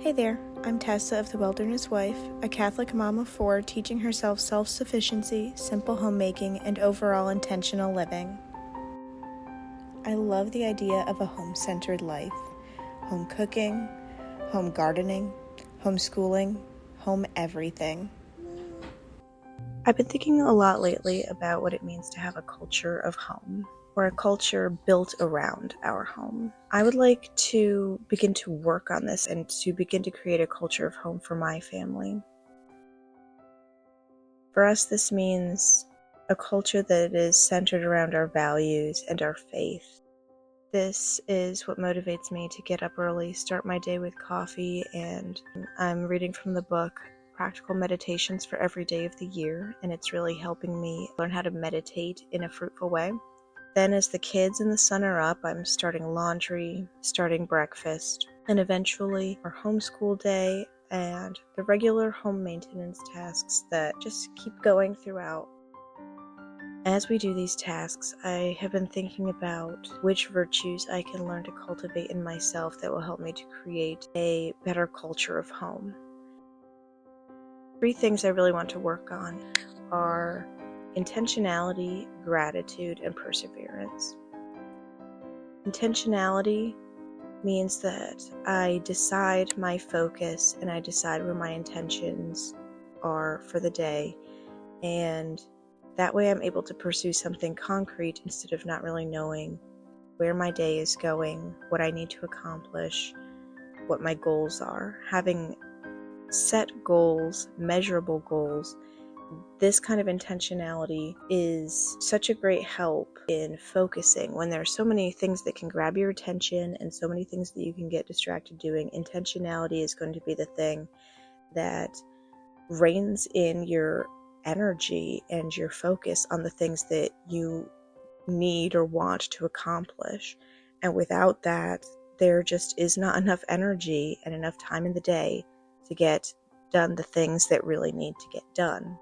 Hey there, I'm Tessa of The Wilderness Wife, a Catholic mom of 4 teaching herself self-sufficiency, simple homemaking, and overall intentional living. I love the idea of a home-centered life. Home cooking, home gardening, homeschooling, home everything. I've been thinking a lot lately about what it means to have a culture of home, or a culture built around our home. I would like to begin to work on this and to begin to create a culture of home for my family. For us, this means a culture that is centered around our values and our faith. This is what motivates me to get up early, start my day with coffee, and I'm reading from the book Practical Meditations for Every Day of the Year, and it's really helping me learn how to meditate in a fruitful way. Then as the kids and the sun are up, I'm starting laundry, starting breakfast, and eventually our homeschool day and the regular home maintenance tasks that just keep going throughout. As we do these tasks, I have been thinking about which virtues I can learn to cultivate in myself that will help me to create a better culture of home. 3 things I really want to work on are intentionality, gratitude, and perseverance. Intentionality means that I decide my focus and I decide where my intentions are for the day, and that way I'm able to pursue something concrete instead of not really knowing where my day is going, what I need to accomplish, what my goals are. Having set goals, measurable goals, this kind of intentionality is such a great help in focusing. When there are so many things that can grab your attention and so many things that you can get distracted doing, intentionality is going to be the thing that reins in your energy and your focus on the things that you need or want to accomplish. And without that, there just is not enough energy and enough time in the day to get done the things that really need to get done.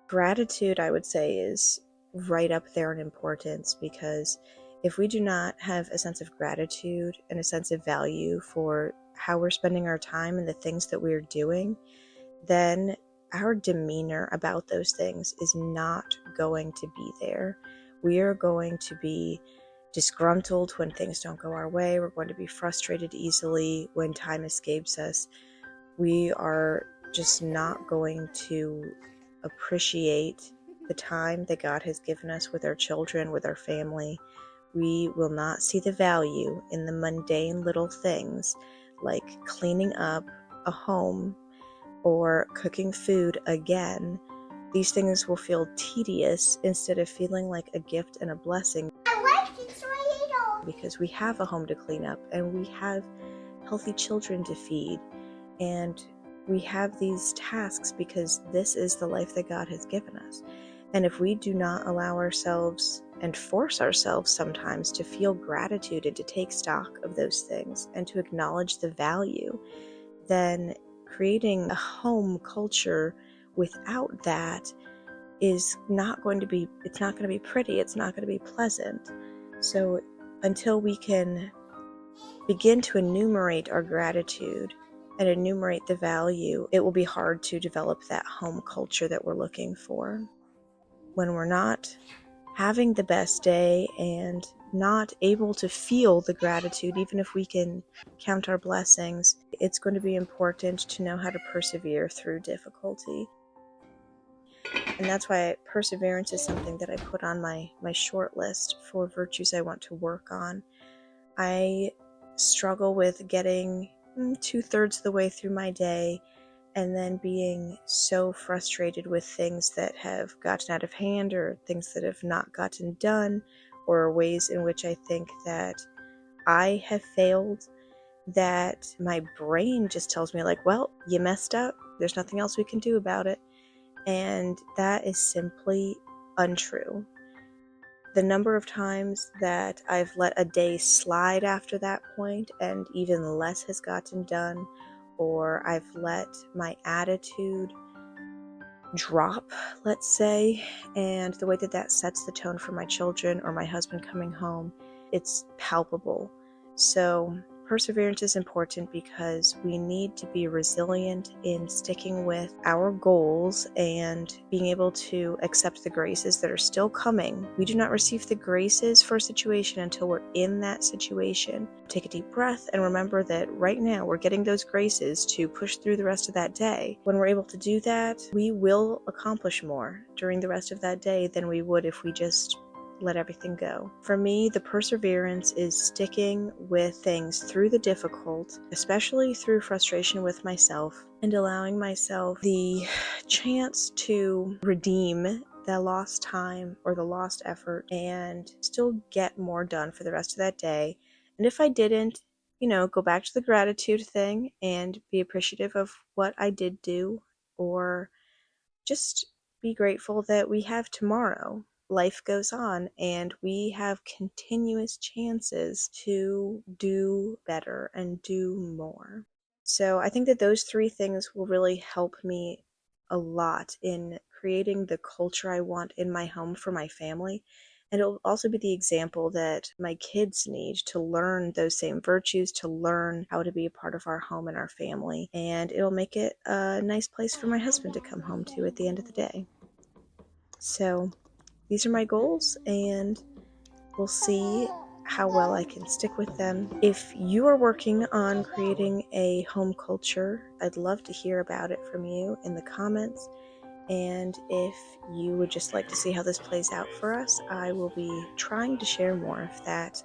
Gratitude, I would say, is right up there in importance, because if we do not have a sense of gratitude and a sense of value for how we're spending our time and the things that we're doing, then our demeanor about those things is not going to be there. We are going to be disgruntled when things don't go our way. We're going to be frustrated easily when time escapes us. We are just not going to appreciate the time that God has given us with our children, with our family. We will not see the value in the mundane little things like cleaning up a home or cooking food again. These things will feel tedious instead of feeling like a gift and a blessing. I like this tornado! Because we have a home to clean up, and we have healthy children to feed, and we have these tasks because this is the life that God has given us. And if we do not allow ourselves and force ourselves sometimes to feel gratitude and to take stock of those things and to acknowledge the value, then creating a home culture without that is not going to be, it's not going to be pretty, it's not going to be pleasant. So until we can begin to enumerate our gratitude and enumerate the value, it will be hard to develop that home culture that we're looking for. When we're not having the best day and not able to feel the gratitude, even if we can count our blessings, it's going to be important to know how to persevere through difficulty. And that's why perseverance is something that I put on my short list for virtues I want to work on. I struggle with getting 2/3 of the way through my day and then being so frustrated with things that have gotten out of hand or things that have not gotten done, or ways in which I think that I have failed, that my brain just tells me like, well, you messed up, there's nothing else we can do about it. And that is simply untrue. The number of times that I've let a day slide after that point and even less has gotten done, or I've let my attitude drop, let's say, and the way that that sets the tone for my children or my husband coming home, it's palpable. So perseverance is important because we need to be resilient in sticking with our goals and being able to accept the graces that are still coming. We do not receive the graces for a situation until we're in that situation. Take a deep breath and remember that right now we're getting those graces to push through the rest of that day. When we're able to do that, we will accomplish more during the rest of that day than we would if we just let everything go. For me, the perseverance is sticking with things through the difficult, especially through frustration with myself, and allowing myself the chance to redeem the lost time or the lost effort and still get more done for the rest of that day. And if I didn't, go back to the gratitude thing and be appreciative of what I did do, or just be grateful that we have tomorrow. Life goes on and we have continuous chances to do better and do more. So I think that those three things will really help me a lot in creating the culture I want in my home for my family. And it'll also be the example that my kids need to learn those same virtues, to learn how to be a part of our home and our family. And it'll make it a nice place for my husband to come home to at the end of the day. So these are my goals, and we'll see how well I can stick with them. If you are working on creating a home culture, I'd love to hear about it from you in the comments. And if you would just like to see how this plays out for us, I will be trying to share more of that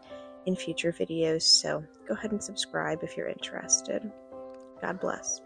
in future videos. So go ahead and subscribe if you're interested. God bless.